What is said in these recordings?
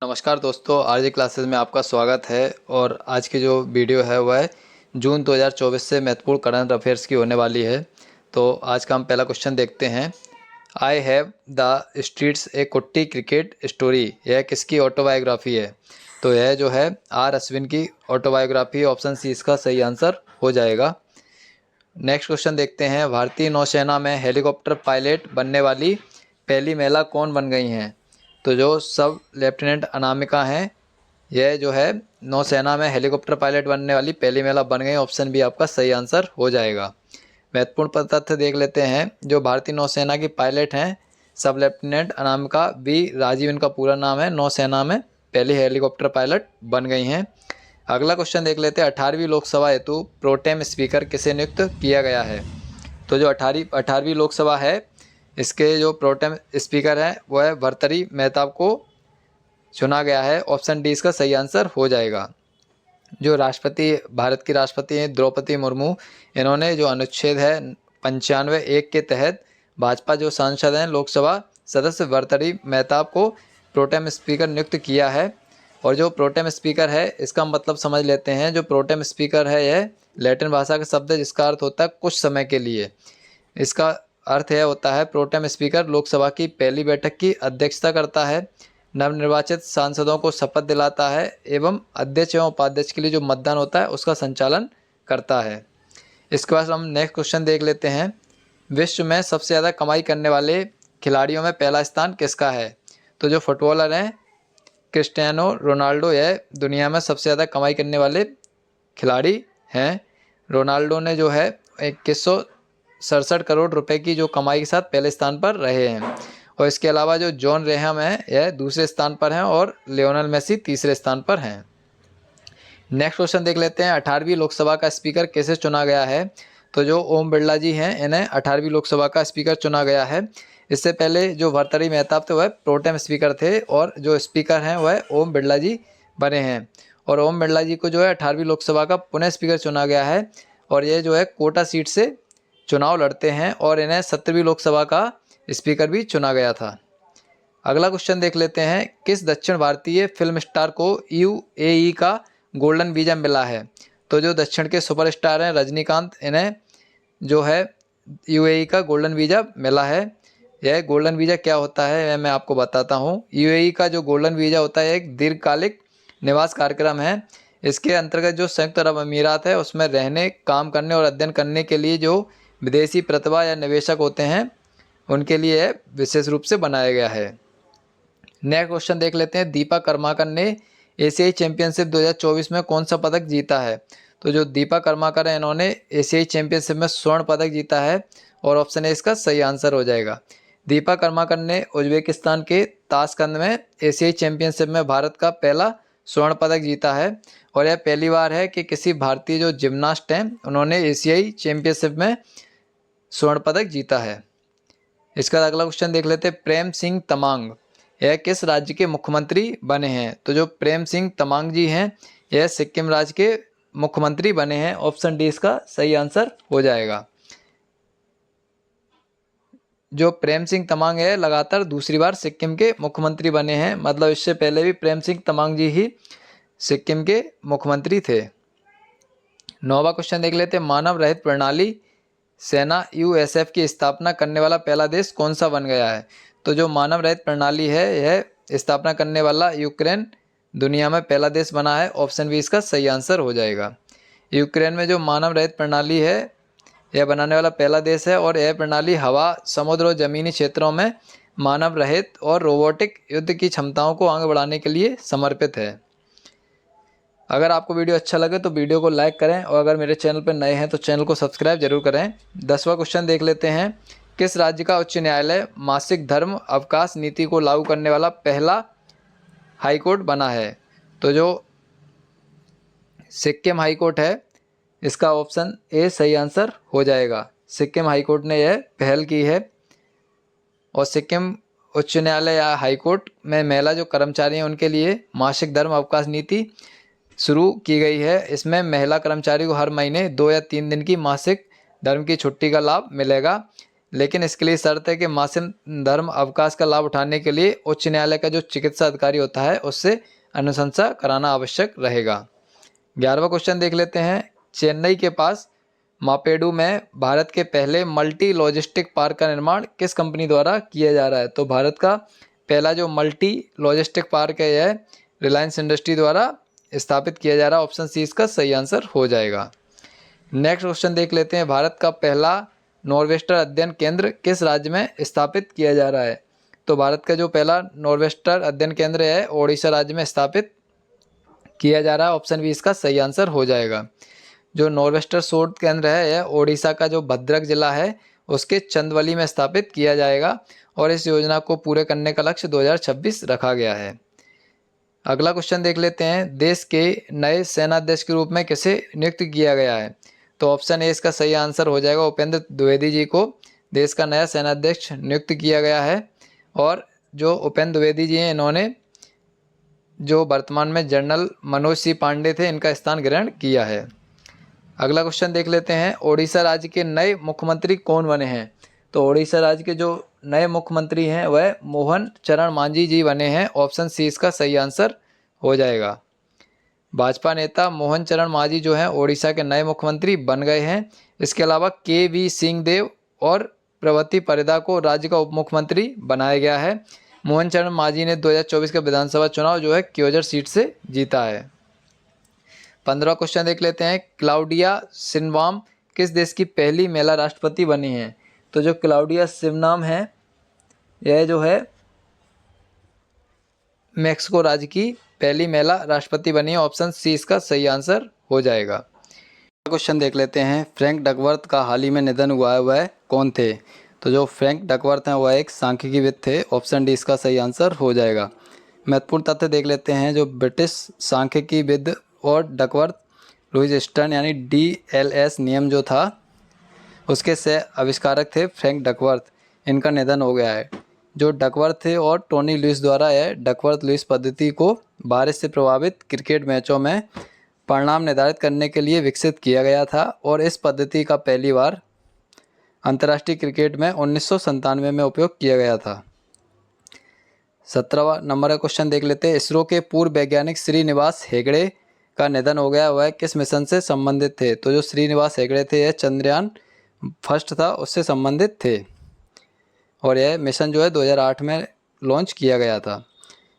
नमस्कार दोस्तों, RJ classes में आपका स्वागत है। और आज की जो वीडियो है वह है जून 2024 से महत्वपूर्ण करंट अफेयर्स की होने वाली है। तो आज का हम पहला क्वेश्चन देखते हैं। आई हैव द स्ट्रीट्स ए कुट्टी क्रिकेट स्टोरी, यह किसकी ऑटोबायोग्राफी है? तो यह जो है आर अश्विन की ऑटोबायोग्राफी, ऑप्शन सी इसका सही आंसर हो जाएगा। नेक्स्ट क्वेश्चन देखते हैं। भारतीय नौसेना में हेलीकॉप्टर पायलट बनने वाली पहली महिला कौन बन गई हैं? तो जो सब लेफ्टिनेंट अनामिका हैं, यह जो है नौसेना में हेलीकॉप्टर पायलट बनने वाली पहली महिला बन गई। ऑप्शन बी आपका सही आंसर हो जाएगा। महत्वपूर्ण तथ्य देख लेते हैं। जो भारतीय नौसेना की पायलट हैं सब लेफ्टिनेंट अनामिका बी राजीव, इनका पूरा नाम है, नौसेना में पहली हेलीकॉप्टर पायलट बन गई हैं। अगला क्वेश्चन देख लेते हैं। 18वीं लोकसभा हेतु प्रोटेम स्पीकर किसे नियुक्त किया गया है? तो जो 18वीं लोकसभा है, इसके जो प्रोटेम स्पीकर हैं वो है भर्तृहरि मेहताब को चुना गया है। ऑप्शन डी इसका सही आंसर हो जाएगा। जो राष्ट्रपति, भारत की राष्ट्रपति हैं द्रौपदी मुर्मू, इन्होंने जो अनुच्छेद है 95(1) के तहत भाजपा जो सांसद हैं लोकसभा सदस्य भर्तृहरि मेहताब को प्रोटेम स्पीकर नियुक्त किया है। और जो प्रोटेम स्पीकर है इसका मतलब समझ लेते हैं। जो प्रोटेम स्पीकर है यह लैटिन भाषा का शब्द है जिसका अर्थ होता है कुछ समय के लिए। इसका अर्थ यह होता है प्रोटेम स्पीकर लोकसभा की पहली बैठक की अध्यक्षता करता है, नवनिर्वाचित सांसदों को शपथ दिलाता है एवं अध्यक्ष एवं उपाध्यक्ष के लिए जो मतदान होता है उसका संचालन करता है। इसके बाद हम नेक्स्ट क्वेश्चन देख लेते हैं। विश्व में सबसे ज़्यादा कमाई करने वाले खिलाड़ियों में पहला स्थान किसका है? तो जो फुटबॉलर हैं क्रिस्टियानो रोनाल्डो, यह दुनिया में सबसे ज़्यादा कमाई करने वाले खिलाड़ी हैं। रोनाल्डो ने जो है 2167 करोड़ रुपए की जो कमाई के साथ पहले स्थान पर रहे हैं। और इसके अलावा जो जॉन रेहम है यह दूसरे स्थान पर हैं और लियोनेल मेसी तीसरे स्थान पर हैं। नेक्स्ट क्वेश्चन देख लेते हैं। 18वीं लोकसभा का स्पीकर कैसे चुना गया है? तो जो ओम बिरला जी हैं इन्हें 18वीं लोकसभा का स्पीकर चुना गया है। इससे पहले जो भर्तृहरि मेहताब थे वह प्रोटेम स्पीकर थे और जो स्पीकर हैं वह ओम बिरला जी बने हैं। और ओम बिरला जी को जो है 18वीं लोकसभा का पुनः स्पीकर चुना गया है और ये जो है कोटा सीट से चुनाव लड़ते हैं और इन्हें 17वीं लोकसभा का स्पीकर भी चुना गया था। अगला क्वेश्चन देख लेते हैं। किस दक्षिण भारतीय फिल्म स्टार को यूएई का गोल्डन वीज़ा मिला है? तो जो दक्षिण के सुपरस्टार हैं रजनीकांत, इन्हें जो है यूएई का गोल्डन वीज़ा मिला है। यह गोल्डन वीज़ा क्या होता है यह मैं आपको बताता हूँ। यूएई का जो गोल्डन वीज़ा होता है एक दीर्घकालिक निवास कार्यक्रम है। इसके अंतर्गत जो संयुक्त अरब अमीरात है उसमें रहने, काम करने और अध्ययन करने के लिए जो विदेशी प्रतिभा या निवेशक होते हैं उनके लिए विशेष रूप से बनाया गया है। नेक्स्ट क्वेश्चन देख लेते हैं। दीपा कर्माकर ने एशियाई चैंपियनशिप 2024 में कौन सा पदक जीता है? तो जो दीपा कर्माकर है इन्होंने एशियाई चैंपियनशिप में स्वर्ण पदक जीता है और ऑप्शन ए इसका सही आंसर हो जाएगा। दीपा कर्माकर ने उज्बेकिस्तान के ताशकंद में एशियाई चैंपियनशिप में भारत का पहला स्वर्ण पदक जीता है और यह पहली बार है कि किसी भारतीय जो जिम्नास्ट हैं उन्होंने एशियाई चैंपियनशिप में स्वर्ण पदक जीता है। इसका अगला क्वेश्चन देख लेते हैं। प्रेम सिंह तमांग यह किस राज्य के मुख्यमंत्री बने हैं? तो जो प्रेम सिंह तमांग जी हैं यह सिक्किम राज्य के मुख्यमंत्री बने हैं। ऑप्शन डी इसका सही आंसर हो जाएगा। जो प्रेम सिंह तमांग है लगातार दूसरी बार सिक्किम के मुख्यमंत्री बने हैं, मतलब इससे पहले भी प्रेम सिंह तमांग जी ही सिक्किम के मुख्यमंत्री थे। 9वां क्वेश्चन देख लेते हैं। मानव रहित प्रणाली सेना यूएसएफ की स्थापना करने वाला पहला देश कौन सा बन गया है? तो जो मानव रहित प्रणाली है यह स्थापना करने वाला यूक्रेन दुनिया में पहला देश बना है। ऑप्शन बी इसका सही आंसर हो जाएगा। यूक्रेन में जो मानव रहित प्रणाली है यह बनाने वाला पहला देश है और यह प्रणाली हवा, समुद्र और जमीनी क्षेत्रों में मानव रहित और रोबोटिक युद्ध की क्षमताओं को आगे बढ़ाने के लिए समर्पित है। अगर आपको वीडियो अच्छा लगे तो वीडियो को लाइक करें और अगर मेरे चैनल पर नए हैं तो चैनल को सब्सक्राइब जरूर करें। 10वां क्वेश्चन देख लेते हैं। किस राज्य का उच्च न्यायालय मासिक धर्म अवकाश नीति को लागू करने वाला पहला हाईकोर्ट बना है? तो जो सिक्किम हाईकोर्ट है इसका ऑप्शन ए सही आंसर हो जाएगा। सिक्किम हाईकोर्ट ने यह पहल की है और सिक्किम उच्च न्यायालय या हाईकोर्ट में महिला जो कर्मचारी हैं उनके लिए मासिक धर्म अवकाश नीति शुरू की गई है। इसमें महिला कर्मचारी को हर महीने 2 या 3 दिन की मासिक धर्म की छुट्टी का लाभ मिलेगा। लेकिन इसके लिए शर्त है कि मासिक धर्म अवकाश का लाभ उठाने के लिए उच्च न्यायालय का जो चिकित्सा अधिकारी होता है उससे अनुशंसा कराना आवश्यक रहेगा। 11वां क्वेश्चन देख लेते हैं। चेन्नई के पास मापेडू में भारत के पहले मल्टी लॉजिस्टिक पार्क का निर्माण किस कंपनी द्वारा किया जा रहा है? तो भारत का पहला जो मल्टी लॉजिस्टिक पार्क है यह रिलायंस इंडस्ट्री द्वारा स्थापित किया जा रहा है। ऑप्शन सी इसका सही आंसर हो जाएगा। नेक्स्ट क्वेश्चन देख लेते हैं। भारत का पहला नॉर्वेस्टर अध्ययन केंद्र किस राज्य में स्थापित किया जा रहा है? तो भारत का जो पहला नॉर्वेस्टर अध्ययन केंद्र है ओडिशा राज्य में स्थापित किया जा रहा है। ऑप्शन बी इसका सही आंसर हो जाएगा। जो नॉर्वेस्टर शोध केंद्र है यह ओडिशा का जो भद्रक जिला है उसके चंदवली में स्थापित किया जाएगा और इस योजना को पूरे करने का लक्ष्य 2026 रखा गया है। अगला क्वेश्चन देख लेते हैं। देश के नए सेनाध्यक्ष के रूप में किसे नियुक्त किया गया है? तो ऑप्शन ए इसका सही आंसर हो जाएगा। उपेंद्र द्विवेदी जी को देश का नया सेनाध्यक्ष नियुक्त किया गया है और जो उपेंद्र द्विवेदी जी हैं इन्होंने जो वर्तमान में जनरल मनोज सिंह पांडे थे इनका स्थान ग्रहण किया है। अगला क्वेश्चन देख लेते हैं। ओडिशा राज्य के नए मुख्यमंत्री कौन बने हैं? तो ओडिशा राज्य के जो नए मुख्यमंत्री हैं वह मोहन चरण मांझी जी बने हैं। ऑप्शन सी इसका सही आंसर हो जाएगा। भाजपा नेता मोहन चरण मांझी जो हैं ओडिशा के नए मुख्यमंत्री बन गए हैं। इसके अलावा के.वी. सिंहदेव और प्रवती परिदा को राज्य का उप मुख्यमंत्री बनाया गया है। मोहन चरण मांझी ने 2024 का विधानसभा चुनाव जो है क्योजर सीट से जीता है। 15वां क्वेश्चन देख लेते हैं। क्लाउडिया शिनबाम किस देश की पहली महिला राष्ट्रपति बनी है? तो जो क्लाउडिया शिनबाम है यह जो है मैक्सिको राज्य की पहली महिला राष्ट्रपति बनी है। ऑप्शन सी इसका सही आंसर हो जाएगा। क्वेश्चन देख लेते हैं। फ्रैंक डकवर्थ का हाल ही में निधन हुआ है वह कौन थे? तो जो फ्रैंक डकवर्थ हैं वह एक सांख्यिकीविद थे। ऑप्शन डी इसका सही आंसर हो जाएगा। महत्वपूर्ण तथ्य देख लेते हैं। जो ब्रिटिश सांख्यिकीविद और डकवर्थ लुईस स्टर्न यानी DLS नियम जो था उसके सह आविष्कारक थे फ्रैंक डकवर्थ। इनका निधन हो गया है। जो डकवर्थ थे और टोनी लुईस द्वारा यह डकवर्थ लुईस पद्धति को बारिश से प्रभावित क्रिकेट मैचों में परिणाम निर्धारित करने के लिए विकसित किया गया था और इस पद्धति का पहली बार अंतर्राष्ट्रीय क्रिकेट में 1997 में उपयोग किया गया था। 17वां नंबर का क्वेश्चन देख लेते हैं। इसरो के पूर्व वैज्ञानिक श्रीनिवास हेगड़े का निधन हो गया। वह किस मिशन से संबंधित थे? तो जो श्रीनिवास हेगड़े थे यह चंद्रयान फर्स्ट था उससे संबंधित थे और यह मिशन जो है 2008 में लॉन्च किया गया था।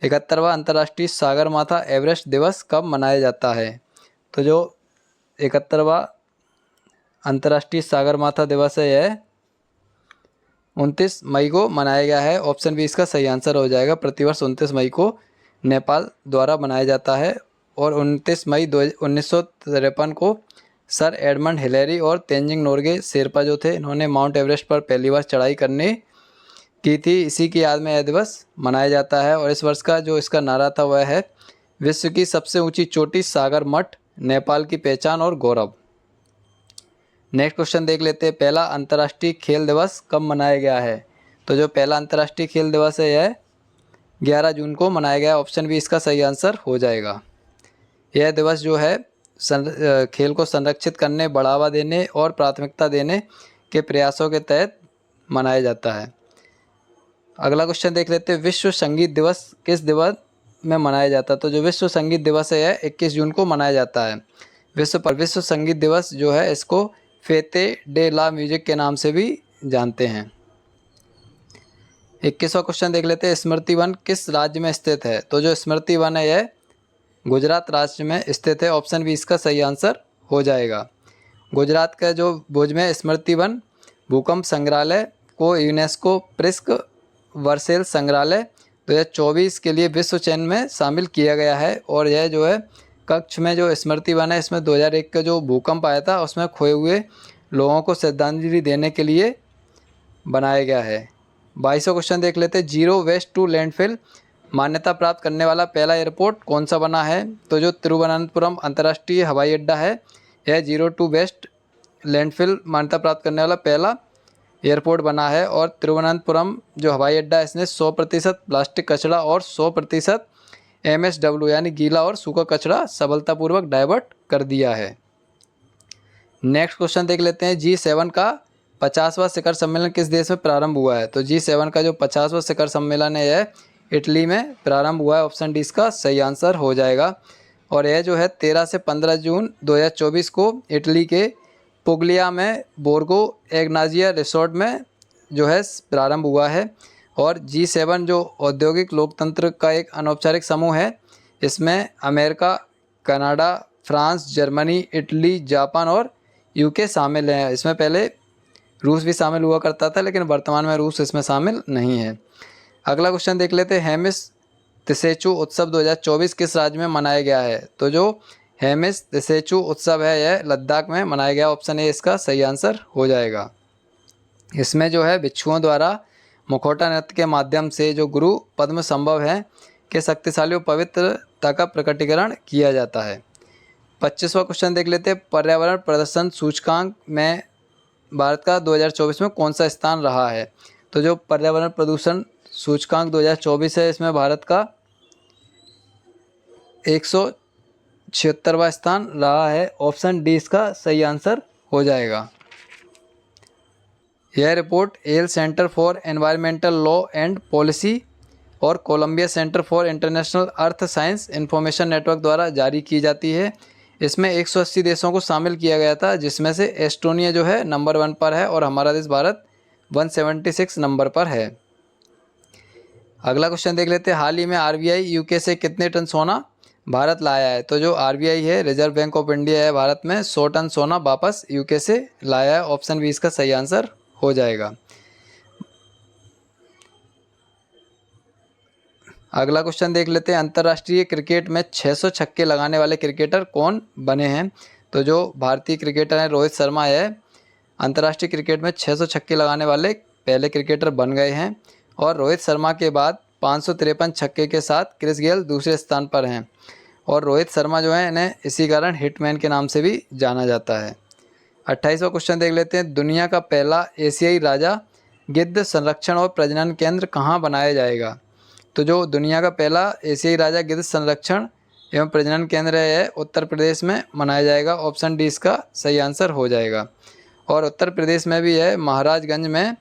71वां अंतर्राष्ट्रीय सागरमाथा एवरेस्ट दिवस कब मनाया जाता है? तो जो 71वां अंतर्राष्ट्रीय सागरमाथा दिवस है यह 29 मई को मनाया गया है। ऑप्शन बी इसका सही आंसर हो जाएगा। प्रतिवर्ष 29 मई को नेपाल द्वारा मनाया जाता है और 29 मई 1953 को सर एडमंड हिलेरी और तेंजिंग नोर्गे शेरपा जो थे इन्होंने माउंट एवरेस्ट पर पहली बार चढ़ाई करने की थी। इसी की याद में यह दिवस मनाया जाता है और इस वर्ष का जो इसका नारा था वह है विश्व की सबसे ऊंची चोटी सागर मठ, नेपाल की पहचान और गौरव। नेक्स्ट क्वेश्चन देख लेते हैं। पहला अंतर्राष्ट्रीय खेल दिवस कब मनाया गया है? तो जो पहला अंतर्राष्ट्रीय खेल दिवस है यह 11 जून को मनाया गया। ऑप्शन बी इसका सही आंसर हो जाएगा। यह दिवस जो है खेल को संरक्षित करने, बढ़ावा देने और प्राथमिकता देने के प्रयासों के तहत मनाया जाता है। अगला क्वेश्चन देख लेते हैं। विश्व संगीत दिवस किस दिवस में मनाया जाता है? तो जो विश्व संगीत दिवस है यह 21 जून को मनाया जाता है। विश्व संगीत दिवस जो है इसको फेते डे ला म्यूजिक के नाम से भी जानते हैं। 21वां क्वेश्चन देख लेते हैं। स्मृति वन किस राज्य में स्थित है? तो जो स्मृति वन है यह गुजरात राज्य में स्थित है। ऑप्शन बी इसका सही आंसर हो जाएगा। गुजरात का जो भुज में स्मृति वन भूकंप संग्रहालय को यूनेस्को प्रिस्क वर्सेल संग्रहालय 2024 के लिए विश्व चयन में शामिल किया गया है और यह जो है कक्ष में जो स्मृति वन है इसमें 2001 का जो भूकंप आया था उसमें खोए हुए लोगों को श्रद्धांजलि देने के लिए बनाया गया है। 22वां क्वेश्चन देख लेते हैं। जीरो वेस्ट टू लैंडफिल मान्यता प्राप्त करने वाला पहला एयरपोर्ट कौन सा बना है? तो जो तिरुवनंतपुरम अंतर्राष्ट्रीय हवाई अड्डा है यह जीरो टू वेस्ट लैंडफिल मान्यता प्राप्त करने वाला पहला एयरपोर्ट बना है और तिरुवनंतपुरम जो हवाई अड्डा है इसने 100% प्लास्टिक कचरा और 100% MSW यानी गीला और सूखा कचरा सफलतापूर्वक डाइवर्ट कर दिया है। नेक्स्ट क्वेश्चन देख लेते हैं। G7 का 50वां शिखर सम्मेलन किस देश में प्रारंभ हुआ है? तो G7 का जो 50वां शिखर सम्मेलन है यह इटली में प्रारंभ हुआ है। ऑप्शन डी इसका सही आंसर हो जाएगा। और यह जो है 13 से 15 जून 2024 को इटली के पुगलिया में बोर्गो एग्नाजिया रिसोर्ट में जो है प्रारंभ हुआ है। और G7 जो औद्योगिक लोकतंत्र का एक अनौपचारिक समूह है, इसमें America, Canada, France, Germany, Italy, Japan और यूके शामिल हैं। इसमें पहले रूस भी शामिल हुआ करता था, लेकिन वर्तमान में रूस इसमें शामिल नहीं है। अगला क्वेश्चन देख लेते हैं। हेमिस त्सेचु उत्सव 2024 किस राज्य में मनाया गया है? तो जो हेमिस त्सेचु उत्सव है यह लद्दाख में मनाया गया। ऑप्शन ए इसका सही आंसर हो जाएगा। इसमें जो है भिक्षुओं द्वारा मुखौटा नृत्य के माध्यम से जो गुरु पद्म संभव है के शक्तिशाली और पवित्रता का प्रकटीकरण किया जाता है। 25वां क्वेश्चन देख लेते हैं। पर्यावरण प्रदर्शन सूचकांक में भारत का 2024 में कौन सा स्थान रहा है? तो जो पर्यावरण प्रदूषण सूचकांक 2024 है, इसमें भारत का 176वां स्थान रहा है। ऑप्शन डी इसका सही आंसर हो जाएगा। यह report Yale Center for Environmental Law and Policy और Columbia Center for International Earth Science Information Network द्वारा जारी की जाती है। इसमें 180 देशों को शामिल किया गया था, जिसमें से एस्टोनिया जो है नंबर 1 पर है और हमारा देश भारत 176 नंबर पर है। अगला क्वेश्चन देख लेते हैं। हाल ही में आरबीआई यूके से कितने टन सोना भारत लाया है? तो जो आरबीआई है, रिजर्व बैंक ऑफ इंडिया है, भारत में 100 टन सोना वापस यूके से लाया है। ऑप्शन बी इसका सही आंसर हो जाएगा। अगला क्वेश्चन देख लेते हैं। अंतर्राष्ट्रीय क्रिकेट में 600 छक्के लगाने वाले क्रिकेटर कौन बने हैं? तो जो भारतीय क्रिकेटर हैं रोहित शर्मा है, अंतर्राष्ट्रीय क्रिकेट में 600 छक्के लगाने वाले पहले क्रिकेटर बन गए हैं। और रोहित शर्मा के बाद 553 छक्के के साथ क्रिस गेल दूसरे स्थान पर हैं। और रोहित शर्मा जो है इन्हें इसी कारण हिटमैन के नाम से भी जाना जाता है। 28वां क्वेश्चन देख लेते हैं। दुनिया का पहला एशियाई राजा गिद्ध संरक्षण और प्रजनन केंद्र कहाँ बनाया जाएगा? तो जो दुनिया का पहला एशियाई राजा गिद्ध संरक्षण एवं प्रजनन केंद्र है उत्तर प्रदेश में मनाया जाएगा। ऑप्शन डी इसका सही आंसर हो जाएगा। और उत्तर प्रदेश में भी है, महाराजगंज में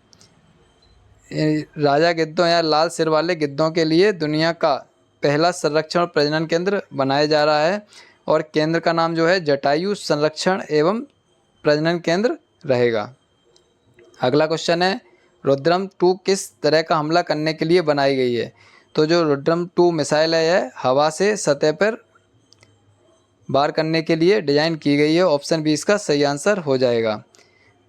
राजा गिद्धों या लाल सिर वाले गिद्धों के लिए दुनिया का पहला संरक्षण और प्रजनन केंद्र बनाया जा रहा है। और केंद्र का नाम जो है जटायु संरक्षण एवं प्रजनन केंद्र रहेगा। अगला क्वेश्चन है। रुद्रम 2 किस तरह का हमला करने के लिए बनाई गई है? तो जो रुद्रम 2 मिसाइल है यह हवा से सतह पर वार करने के लिए डिजाइन की गई है। ऑप्शन बी इसका सही आंसर हो जाएगा।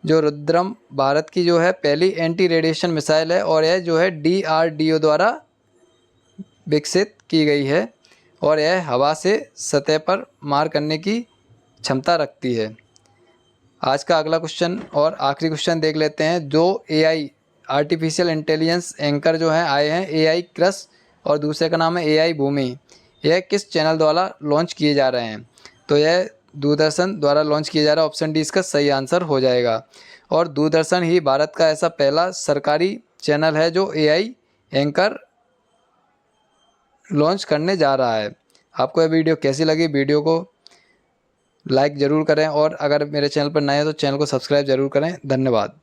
जो रुद्रम भारत की जो है पहली एंटी रेडिएशन मिसाइल है और यह जो है DRDO द्वारा विकसित की गई है और यह हवा से सतह पर मार करने की क्षमता रखती है। आज का अगला क्वेश्चन और आखिरी क्वेश्चन देख लेते हैं। जो AI आर्टिफिशियल इंटेलिजेंस एंकर जो हैं आए हैं, AI क्रश और दूसरे का नाम है AI भूमि, यह किस चैनल द्वारा लॉन्च किए जा रहे हैं? तो यह दूरदर्शन द्वारा लॉन्च किया जा रहा है। ऑप्शन डी इसका सही आंसर हो जाएगा। और दूरदर्शन ही भारत का ऐसा पहला सरकारी चैनल है जो AI एंकर लॉन्च करने जा रहा है। आपको यह वीडियो कैसी लगी? वीडियो को लाइक ज़रूर करें और अगर मेरे चैनल पर नए हैं तो चैनल को सब्सक्राइब ज़रूर करें। धन्यवाद।